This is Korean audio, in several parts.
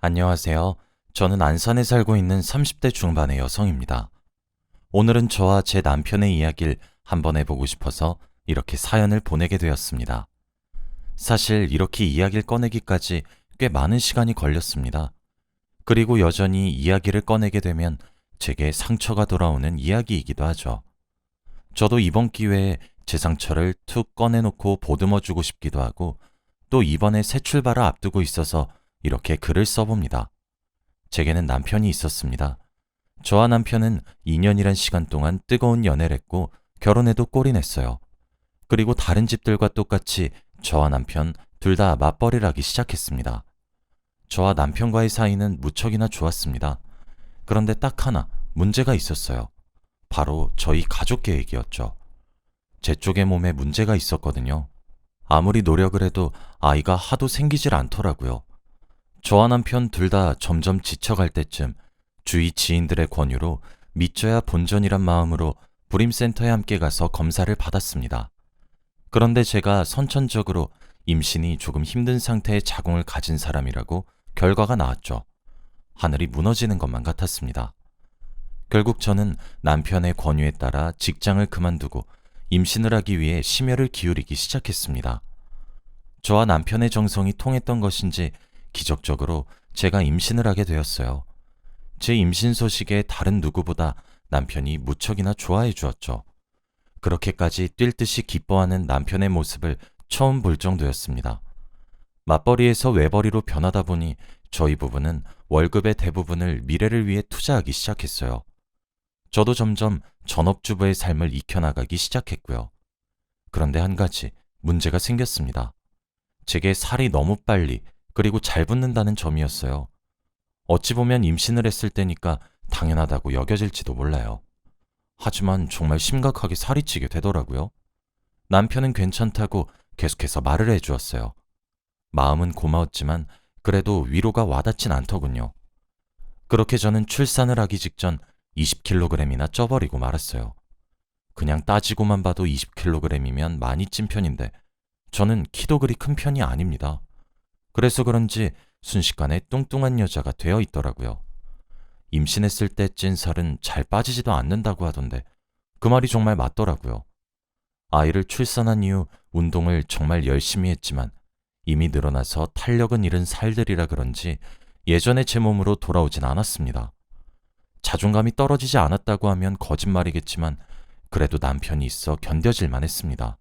안녕하세요. 저는 안산에 살고 있는 30대 중반의 여성입니다. 오늘은 저와 제 남편의 이야기를 한번 해보고 싶어서 이렇게 사연을 보내게 되었습니다. 사실 이렇게 이야기를 꺼내기까지 꽤 많은 시간이 걸렸습니다. 그리고 여전히 이야기를 꺼내게 되면 제게 상처가 돌아오는 이야기이기도 하죠. 저도 이번 기회에 제 상처를 툭 꺼내놓고 보듬어주고 싶기도 하고 또 이번에 새 출발을 앞두고 있어서 이렇게 글을 써봅니다. 제게는 남편이 있었습니다. 저와 남편은 2년이란 시간 동안 뜨거운 연애를 했고 결혼해도 꼴이 냈어요. 그리고 다른 집들과 똑같이 저와 남편 둘 다 맞벌이를 하기 시작했습니다. 저와 남편과의 사이는 무척이나 좋았습니다. 그런데 딱 하나 문제가 있었어요. 바로 저희 가족 계획이었죠. 제 쪽의 몸에 문제가 있었거든요. 아무리 노력을 해도 아이가 하도 생기질 않더라고요. 저와 남편 둘 다 점점 지쳐갈 때쯤 주위 지인들의 권유로 믿져야 본전이란 마음으로 불임센터에 함께 가서 검사를 받았습니다. 그런데 제가 선천적으로 임신이 조금 힘든 상태의 자궁을 가진 사람이라고 결과가 나왔죠. 하늘이 무너지는 것만 같았습니다. 결국 저는 남편의 권유에 따라 직장을 그만두고 임신을 하기 위해 심혈을 기울이기 시작했습니다. 저와 남편의 정성이 통했던 것인지 기적적으로 제가 임신을 하게 되었어요. 제 임신 소식에 다른 누구보다 남편이 무척이나 좋아해 주었죠. 그렇게까지 뛸 듯이 기뻐하는 남편의 모습을 처음 볼 정도였습니다. 맞벌이에서 외벌이로 변하다 보니 저희 부부는 월급의 대부분을 미래를 위해 투자하기 시작했어요. 저도 점점 전업주부의 삶을 익혀나가기 시작했고요. 그런데 한 가지 문제가 생겼습니다. 제게 살이 너무 빨리 그리고 잘 붙는다는 점이었어요. 어찌 보면 임신을 했을 때니까 당연하다고 여겨질지도 몰라요. 하지만 정말 심각하게 살이 찌게 되더라고요. 남편은 괜찮다고 계속해서 말을 해주었어요. 마음은 고마웠지만 그래도 위로가 와닿진 않더군요. 그렇게 저는 출산을 하기 직전 20kg이나 쪄버리고 말았어요. 그냥 따지고만 봐도 20kg이면 많이 찐 편인데 저는 키도 그리 큰 편이 아닙니다. 그래서 그런지 순식간에 뚱뚱한 여자가 되어 있더라고요. 임신했을 때 찐 살은 잘 빠지지도 않는다고 하던데 그 말이 정말 맞더라고요. 아이를 출산한 이후 운동을 정말 열심히 했지만 이미 늘어나서 탄력은 잃은 살들이라 그런지 예전의 제 몸으로 돌아오진 않았습니다. 자존감이 떨어지지 않았다고 하면 거짓말이겠지만 그래도 남편이 있어 견뎌질만 했습니다.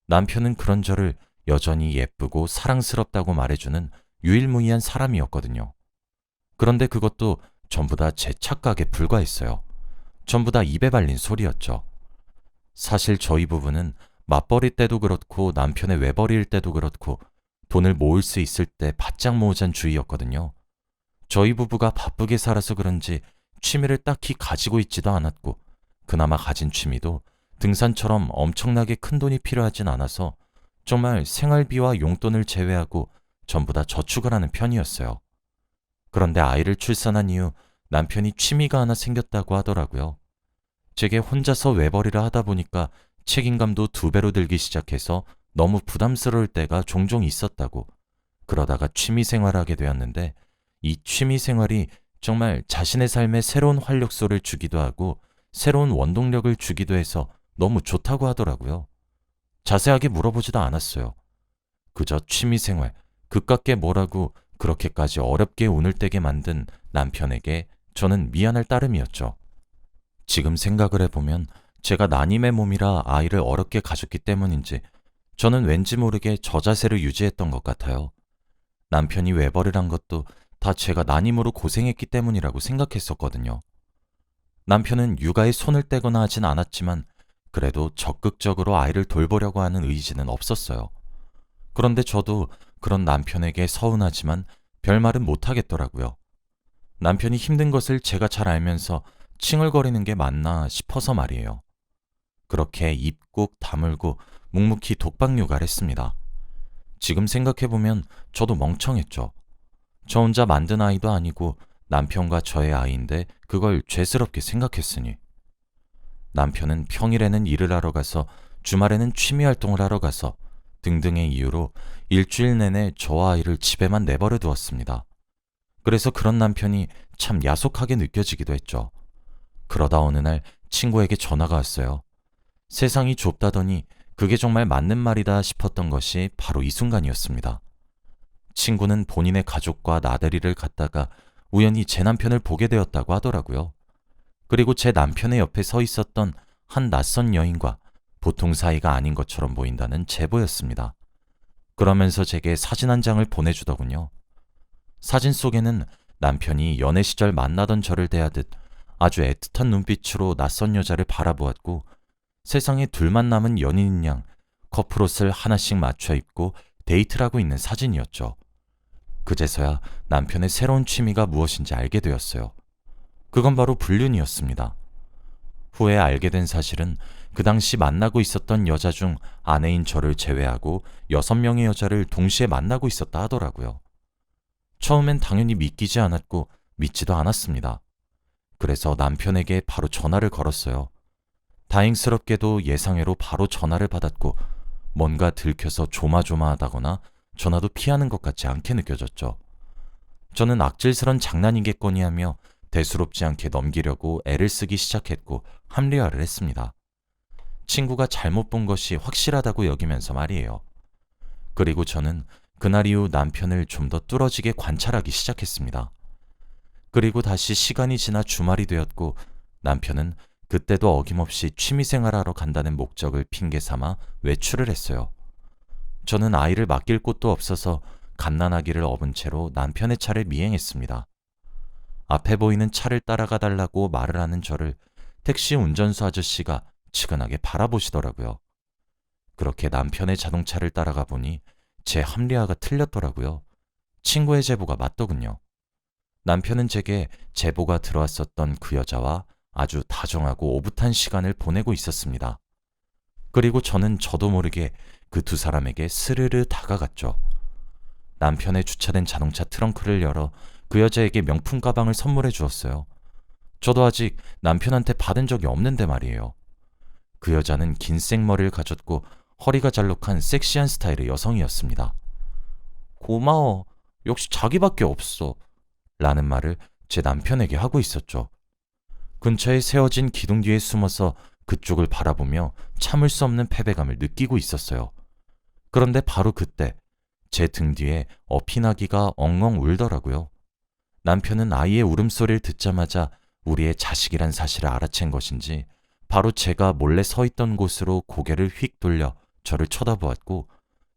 남편은 그런 저를 여전히 예쁘고 사랑스럽다고 말해주는 유일무이한 사람이었거든요. 그런데 그것도 전부 다 제 착각에 불과했어요. 전부 다 입에 발린 소리였죠. 사실 저희 부부는 맞벌이 때도 그렇고 남편의 외벌이일 때도 그렇고 돈을 모을 수 있을 때 바짝 모으잔 주의였거든요. 저희 부부가 바쁘게 살아서 그런지 취미를 딱히 가지고 있지도 않았고 그나마 가진 취미도 등산처럼 엄청나게 큰 돈이 필요하진 않아서 정말 생활비와 용돈을 제외하고 전부 다 저축을 하는 편이었어요. 그런데 아이를 출산한 이후 남편이 취미가 하나 생겼다고 하더라고요. 제게 혼자서 외벌이를 하다 보니까 책임감도 2배로 들기 시작해서 너무 부담스러울 때가 종종 있었다고. 그러다가 취미 생활을 하게 되었는데 이 취미 생활이 정말 자신의 삶에 새로운 활력소를 주기도 하고 새로운 원동력을 주기도 해서 너무 좋다고 하더라고요. 자세하게 물어보지도 않았어요. 그저 취미생활, 그깟게 뭐라고 그렇게까지 어렵게 운을 떼게 만든 남편에게 저는 미안할 따름이었죠. 지금 생각을 해보면 제가 난임의 몸이라 아이를 어렵게 가졌기 때문인지 저는 왠지 모르게 저자세를 유지했던 것 같아요. 남편이 외벌이를 한 것도 다 제가 난임으로 고생했기 때문이라고 생각했었거든요. 남편은 육아에 손을 떼거나 하진 않았지만 그래도 적극적으로 아이를 돌보려고 하는 의지는 없었어요. 그런데 저도 그런 남편에게 서운하지만 별말은 못하겠더라고요. 남편이 힘든 것을 제가 잘 알면서 칭얼거리는 게 맞나 싶어서 말이에요. 그렇게 입 꾹 다물고 묵묵히 독박 육아를 했습니다. 지금 생각해보면 저도 멍청했죠. 저 혼자 만든 아이도 아니고 남편과 저의 아이인데 그걸 죄스럽게 생각했으니. 남편은 평일에는 일을 하러 가서 주말에는 취미 활동을 하러 가서 등등의 이유로 일주일 내내 저와 아이를 집에만 내버려 두었습니다. 그래서 그런 남편이 참 야속하게 느껴지기도 했죠. 그러다 어느 날 친구에게 전화가 왔어요. 세상이 좁다더니 그게 정말 맞는 말이다 싶었던 것이 바로 이 순간이었습니다. 친구는 본인의 가족과 나들이를 갔다가 우연히 제 남편을 보게 되었다고 하더라고요. 그리고 제 남편의 옆에 서 있었던 한 낯선 여인과 보통 사이가 아닌 것처럼 보인다는 제보였습니다. 그러면서 제게 사진 한 장을 보내주더군요. 사진 속에는 남편이 연애 시절 만나던 저를 대하듯 아주 애틋한 눈빛으로 낯선 여자를 바라보았고, 세상에 둘만 남은 연인인 양 커플 옷을 하나씩 맞춰 입고 데이트를 하고 있는 사진이었죠. 그제서야 남편의 새로운 취미가 무엇인지 알게 되었어요. 그건 바로 불륜이었습니다. 후에 알게 된 사실은 그 당시 만나고 있었던 여자 중 아내인 저를 제외하고 6명의 여자를 동시에 만나고 있었다 하더라고요. 처음엔 당연히 믿기지 않았고 믿지도 않았습니다. 그래서 남편에게 바로 전화를 걸었어요. 다행스럽게도 예상외로 바로 전화를 받았고, 뭔가 들켜서 조마조마하다거나 전화도 피하는 것 같지 않게 느껴졌죠. 저는 악질스런 장난이겠거니 하며 대수롭지 않게 넘기려고 애를 쓰기 시작했고 합리화를 했습니다. 친구가 잘못 본 것이 확실하다고 여기면서 말이에요. 그리고 저는 그날 이후 남편을 좀 더 뚫어지게 관찰하기 시작했습니다. 그리고 다시 시간이 지나 주말이 되었고, 남편은 그때도 어김없이 취미생활하러 간다는 목적을 핑계 삼아 외출을 했어요. 저는 아이를 맡길 곳도 없어서 갓난아기를 업은 채로 남편의 차를 미행했습니다. 앞에 보이는 차를 따라가 달라고 말을 하는 저를 택시 운전수 아저씨가 측은하게 바라보시더라고요. 그렇게 남편의 자동차를 따라가 보니 제 합리화가 틀렸더라고요. 친구의 제보가 맞더군요. 남편은 제게 제보가 들어왔었던 그 여자와 아주 다정하고 오붓한 시간을 보내고 있었습니다. 그리고 저는 저도 모르게 그 두 사람에게 스르르 다가갔죠. 남편의 주차된 자동차 트렁크를 열어 그 여자에게 명품 가방을 선물해 주었어요. 저도 아직 남편한테 받은 적이 없는데 말이에요. 그 여자는 긴 생머리를 가졌고 허리가 잘록한 섹시한 스타일의 여성이었습니다. 고마워. 역시 자기밖에 없어. 라는 말을 제 남편에게 하고 있었죠. 근처에 세워진 기둥 뒤에 숨어서 그쪽을 바라보며 참을 수 없는 패배감을 느끼고 있었어요. 그런데 바로 그때 제 등 뒤에 어핀아기가 엉엉 울더라고요. 남편은 아이의 울음소리를 듣자마자 우리의 자식이란 사실을 알아챈 것인지 바로 제가 몰래 서 있던 곳으로 고개를 휙 돌려 저를 쳐다보았고,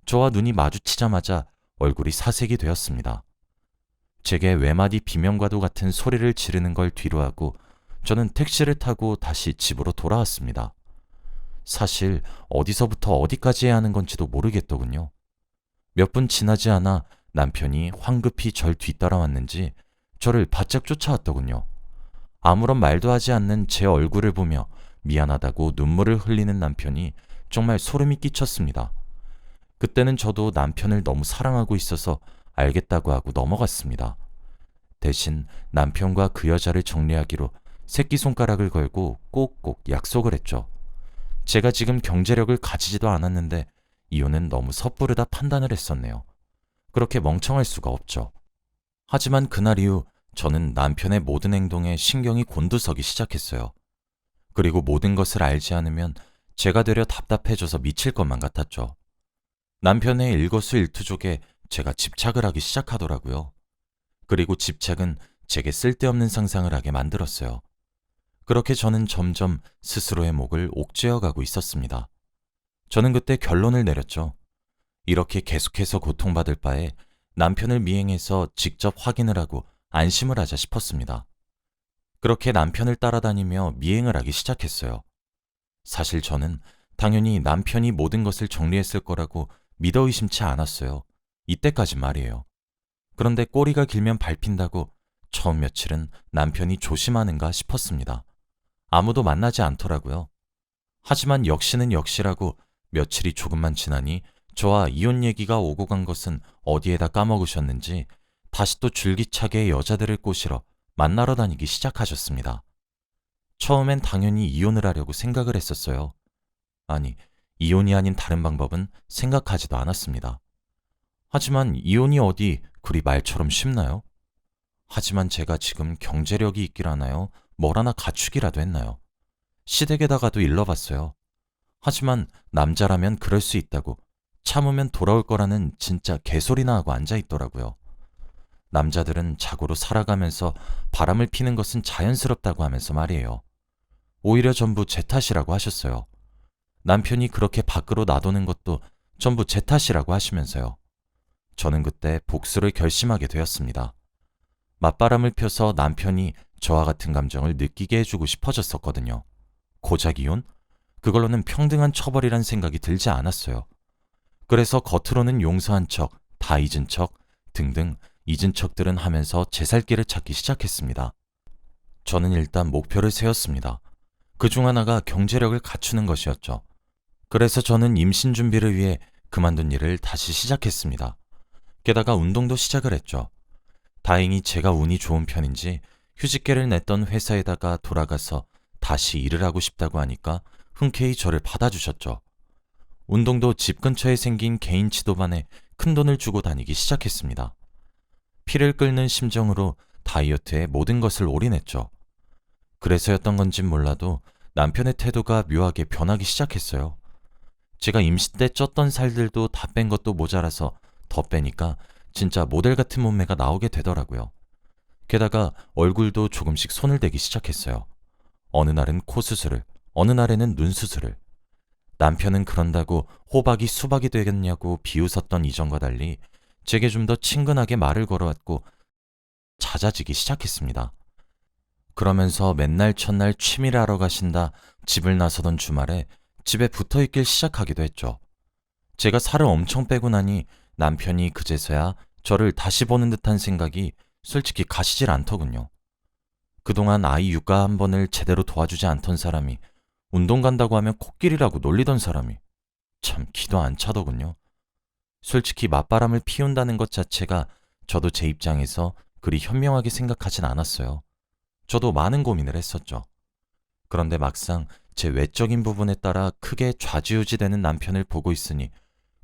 저와 눈이 마주치자마자 얼굴이 사색이 되었습니다. 제게 외마디 비명과도 같은 소리를 지르는 걸 뒤로하고 저는 택시를 타고 다시 집으로 돌아왔습니다. 사실 어디서부터 어디까지 해야 하는 건지도 모르겠더군요. 몇 분 지나지 않아 남편이 황급히 절 뒤따라왔는지 저를 바짝 쫓아왔더군요. 아무런 말도 하지 않는 제 얼굴을 보며 미안하다고 눈물을 흘리는 남편이 정말 소름이 끼쳤습니다. 그때는 저도 남편을 너무 사랑하고 있어서 알겠다고 하고 넘어갔습니다. 대신 남편과 그 여자를 정리하기로 새끼손가락을 걸고 꼭꼭 약속을 했죠. 제가 지금 경제력을 가지지도 않았는데 이혼은 너무 섣부르다 판단을 했었네요. 그렇게 멍청할 수가 없죠. 하지만 그날 이후 저는 남편의 모든 행동에 신경이 곤두서기 시작했어요. 그리고 모든 것을 알지 않으면 제가 되려 답답해져서 미칠 것만 같았죠. 남편의 일거수일투족에 제가 집착을 하기 시작하더라고요. 그리고 집착은 제게 쓸데없는 상상을 하게 만들었어요. 그렇게 저는 점점 스스로의 목을 옥죄어 가고 있었습니다. 저는 그때 결론을 내렸죠. 이렇게 계속해서 고통받을 바에 남편을 미행해서 직접 확인을 하고 안심을 하자 싶었습니다. 그렇게 남편을 따라다니며 미행을 하기 시작했어요. 사실 저는 당연히 남편이 모든 것을 정리했을 거라고 믿어 의심치 않았어요. 이때까지 말이에요. 그런데 꼬리가 길면 밟힌다고 처음 며칠은 남편이 조심하는가 싶었습니다. 아무도 만나지 않더라고요. 하지만 역시는 역시라고 며칠이 조금만 지나니 저와 이혼 얘기가 오고 간 것은 어디에다 까먹으셨는지 다시 또 줄기차게 여자들을 꼬시러 만나러 다니기 시작하셨습니다. 처음엔 당연히 이혼을 하려고 생각을 했었어요. 아니, 이혼이 아닌 다른 방법은 생각하지도 않았습니다. 하지만 이혼이 어디 그리 말처럼 쉽나요? 하지만 제가 지금 경제력이 있길 하나요? 뭘 하나 갖추기라도 했나요? 시댁에다가도 일러봤어요. 하지만 남자라면 그럴 수 있다고, 참으면 돌아올 거라는 진짜 개소리나 하고 앉아있더라고요. 남자들은 자고로 살아가면서 바람을 피는 것은 자연스럽다고 하면서 말이에요. 오히려 전부 제 탓이라고 하셨어요. 남편이 그렇게 밖으로 나도는 것도 전부 제 탓이라고 하시면서요. 저는 그때 복수를 결심하게 되었습니다. 맞바람을 펴서 남편이 저와 같은 감정을 느끼게 해주고 싶어졌었거든요. 고작 이혼? 그걸로는 평등한 처벌이란 생각이 들지 않았어요. 그래서 겉으로는 용서한 척, 다 잊은 척 등등 잊은 척들은 하면서 제 살 길을 찾기 시작했습니다. 저는 일단 목표를 세웠습니다. 그중 하나가 경제력을 갖추는 것이었죠. 그래서 저는 임신 준비를 위해 그만둔 일을 다시 시작했습니다. 게다가 운동도 시작을 했죠. 다행히 제가 운이 좋은 편인지 휴직계를 냈던 회사에다가 돌아가서 다시 일을 하고 싶다고 하니까 흔쾌히 저를 받아주셨죠. 운동도 집 근처에 생긴 개인 지도반에 큰돈을 주고 다니기 시작했습니다. 피를 끓는 심정으로 다이어트에 모든 것을 올인했죠. 그래서였던 건진 몰라도 남편의 태도가 묘하게 변하기 시작했어요. 제가 임시 때 쪘던 살들도 다 뺀 것도 모자라서 더 빼니까 진짜 모델 같은 몸매가 나오게 되더라고요. 게다가 얼굴도 조금씩 손을 대기 시작했어요. 어느 날은 코 수술을, 어느 날에는 눈 수술을. 남편은 그런다고 호박이 수박이 되겠냐고 비웃었던 이전과 달리 제게 좀 더 친근하게 말을 걸어왔고 잦아지기 시작했습니다. 그러면서 맨날 첫날 취미를 하러 가신다 집을 나서던 주말에 집에 붙어 있길 시작하기도 했죠. 제가 살을 엄청 빼고 나니 남편이 그제서야 저를 다시 보는 듯한 생각이 솔직히 가시질 않더군요. 그동안 아이 육아 한 번을 제대로 도와주지 않던 사람이 운동 간다고 하면 코끼리라고 놀리던 사람이 참 기도 안 차더군요. 솔직히 맞바람을 피운다는 것 자체가 저도 제 입장에서 그리 현명하게 생각하진 않았어요. 저도 많은 고민을 했었죠. 그런데 막상 제 외적인 부분에 따라 크게 좌지우지되는 남편을 보고 있으니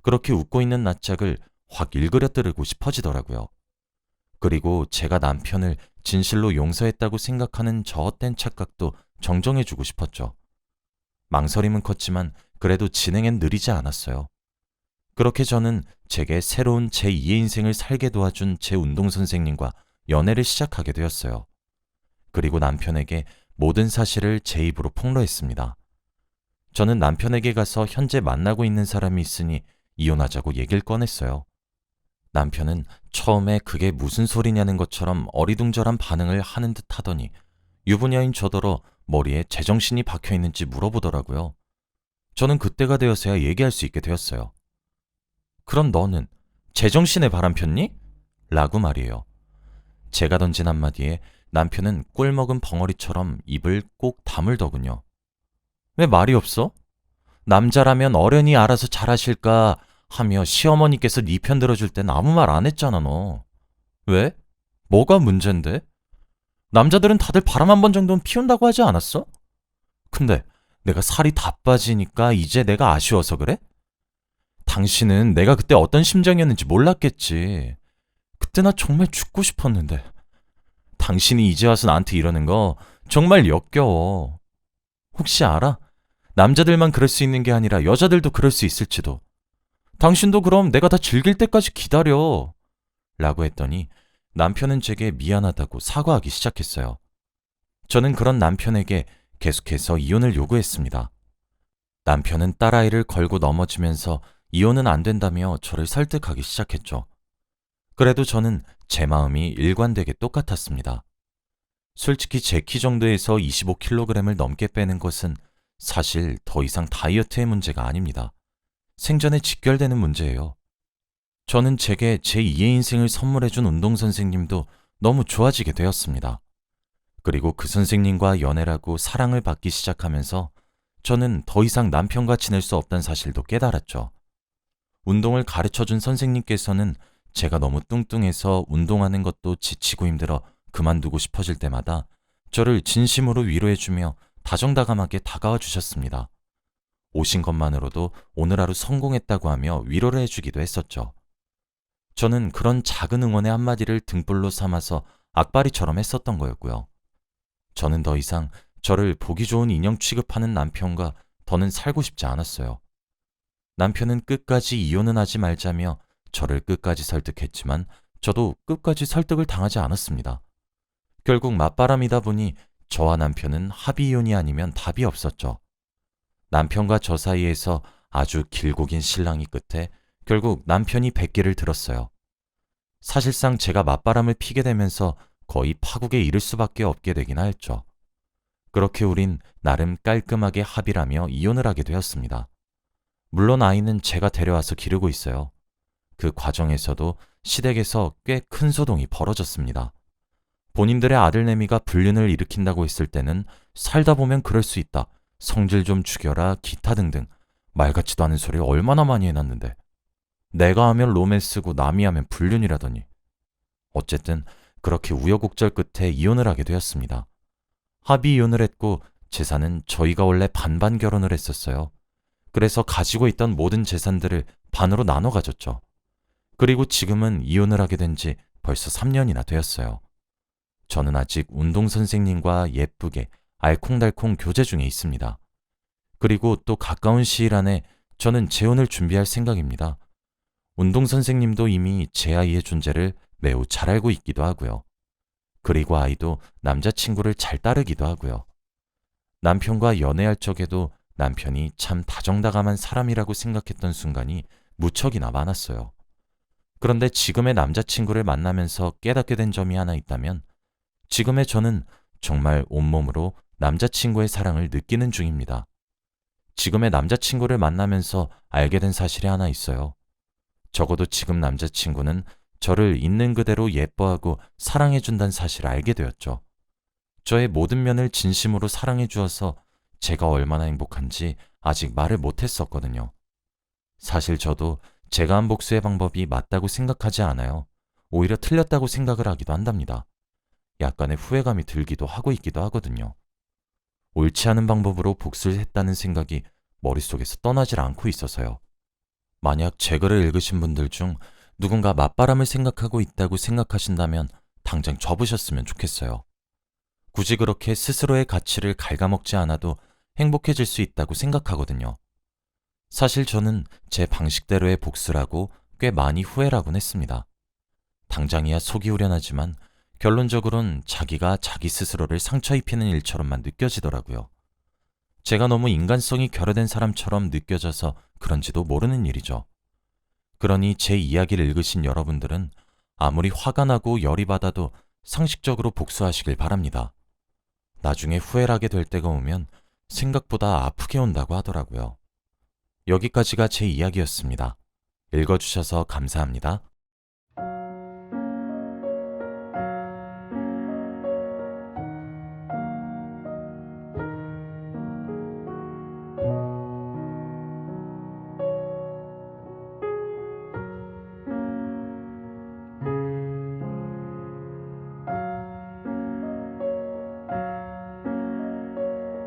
그렇게 웃고 있는 낯짝을 확 일그러뜨리고 싶어지더라고요. 그리고 제가 남편을 진실로 용서했다고 생각하는 저 헛된 착각도 정정해주고 싶었죠. 망설임은 컸지만 그래도 진행엔 느리지 않았어요. 그렇게 저는 제게 새로운 제2의 인생을 살게 도와준 제 운동 선생님과 연애를 시작하게 되었어요. 그리고 남편에게 모든 사실을 제 입으로 폭로했습니다. 저는 남편에게 가서 현재 만나고 있는 사람이 있으니 이혼하자고 얘기를 꺼냈어요. 남편은 처음에 그게 무슨 소리냐는 것처럼 어리둥절한 반응을 하는 듯 하더니 유부녀인 저더러 머리에 제정신이 박혀 있는지 물어보더라고요. 저는 그때가 되어서야 얘기할 수 있게 되었어요. 그럼 너는 제정신에 바람 폈니? 라고 말이에요. 제가 던진 한마디에 남편은 꿀 먹은 벙어리처럼 입을 꼭 다물더군요. 왜 말이 없어? 남자라면 어련히 알아서 잘하실까 하며 시어머니께서 네 편 들어줄 땐 아무 말 안 했잖아 너. 왜? 뭐가 문젠데? 남자들은 다들 바람 한 번 정도는 피운다고 하지 않았어? 근데 내가 살이 다 빠지니까 이제 내가 아쉬워서 그래? 당신은 내가 그때 어떤 심정이었는지 몰랐겠지. 그때 나 정말 죽고 싶었는데. 당신이 이제 와서 나한테 이러는 거 정말 역겨워. 혹시 알아? 남자들만 그럴 수 있는 게 아니라 여자들도 그럴 수 있을지도. 당신도 그럼 내가 다 즐길 때까지 기다려. 라고 했더니 남편은 제게 미안하다고 사과하기 시작했어요. 저는 그런 남편에게 계속해서 이혼을 요구했습니다. 남편은 딸아이를 걸고 넘어지면서 이혼은 안 된다며 저를 설득하기 시작했죠. 그래도 저는 제 마음이 일관되게 똑같았습니다. 솔직히 제 키 정도에서 25kg을 넘게 빼는 것은 사실 더 이상 다이어트의 문제가 아닙니다. 생전에 직결되는 문제예요. 저는 제게 제2의 인생을 선물해준 운동선생님도 너무 좋아지게 되었습니다. 그리고 그 선생님과 연애라고 사랑을 받기 시작하면서 저는 더 이상 남편과 지낼 수 없다는 사실도 깨달았죠. 운동을 가르쳐준 선생님께서는 제가 너무 뚱뚱해서 운동하는 것도 지치고 힘들어 그만두고 싶어질 때마다 저를 진심으로 위로해주며 다정다감하게 다가와 주셨습니다. 오신 것만으로도 오늘 하루 성공했다고 하며 위로를 해주기도 했었죠. 저는 그런 작은 응원의 한마디를 등불로 삼아서 악바리처럼 했었던 거였고요. 저는 더 이상 저를 보기 좋은 인형 취급하는 남편과 더는 살고 싶지 않았어요. 남편은 끝까지 이혼은 하지 말자며 저를 끝까지 설득했지만 저도 끝까지 설득을 당하지 않았습니다. 결국 맞바람이다 보니 저와 남편은 합의 이혼이 아니면 답이 없었죠. 남편과 저 사이에서 아주 길고 긴 실랑이 끝에 결국 남편이 백기를 들었어요. 사실상 제가 맞바람을 피게 되면서 거의 파국에 이를 수밖에 없게 되긴 하였죠. 그렇게 우린 나름 깔끔하게 합의를 하며 이혼을 하게 되었습니다. 물론 아이는 제가 데려와서 기르고 있어요. 그 과정에서도 시댁에서 꽤 큰 소동이 벌어졌습니다. 본인들의 아들내미가 불륜을 일으킨다고 했을 때는 살다 보면 그럴 수 있다, 성질 좀 죽여라, 기타 등등 말 같지도 않은 소리 얼마나 많이 해놨는데 내가 하면 로맨스고 남이 하면 불륜이라더니. 어쨌든 그렇게 우여곡절 끝에 이혼을 하게 되었습니다. 합의 이혼을 했고 재산은 저희가 원래 반반 결혼을 했었어요. 그래서 가지고 있던 모든 재산들을 반으로 나눠 가졌죠. 그리고 지금은 이혼을 하게 된 지 벌써 3년이나 되었어요. 저는 아직 운동선생님과 예쁘게 알콩달콩 교제 중에 있습니다. 그리고 또 가까운 시일 안에 저는 재혼을 준비할 생각입니다. 운동선생님도 이미 제 아이의 존재를 매우 잘 알고 있기도 하고요. 그리고 아이도 남자친구를 잘 따르기도 하고요. 남편과 연애할 적에도 남편이 참 다정다감한 사람이라고 생각했던 순간이 무척이나 많았어요. 그런데 지금의 남자친구를 만나면서 깨닫게 된 점이 하나 있다면 지금의 저는 정말 온몸으로 남자친구의 사랑을 느끼는 중입니다. 지금의 남자친구를 만나면서 알게 된 사실이 하나 있어요. 적어도 지금 남자친구는 저를 있는 그대로 예뻐하고 사랑해준다는 사실을 알게 되었죠. 저의 모든 면을 진심으로 사랑해 주어서 제가 얼마나 행복한지 아직 말을 못했었거든요. 사실 저도 제가 한 복수의 방법이 맞다고 생각하지 않아요. 오히려 틀렸다고 생각을 하기도 한답니다. 약간의 후회감이 들기도 하고 있기도 하거든요. 옳지 않은 방법으로 복수를 했다는 생각이 머릿속에서 떠나질 않고 있어서요. 만약 제 글을 읽으신 분들 중 누군가 맞바람을 생각하고 있다고 생각하신다면 당장 접으셨으면 좋겠어요. 굳이 그렇게 스스로의 가치를 갉아먹지 않아도 행복해질 수 있다고 생각하거든요. 사실 저는 제 방식대로의 복수라고 꽤 많이 후회라곤 했습니다. 당장이야 속이 후련하지만 결론적으론 자기가 자기 스스로를 상처 입히는 일처럼만 느껴지더라고요. 제가 너무 인간성이 결여된 사람처럼 느껴져서 그런지도 모르는 일이죠. 그러니 제 이야기를 읽으신 여러분들은 아무리 화가 나고 열이 받아도 상식적으로 복수하시길 바랍니다. 나중에 후회를 하게 될 때가 오면 생각보다 아프게 온다고 하더라고요. 여기까지가 제 이야기였습니다. 읽어주셔서 감사합니다.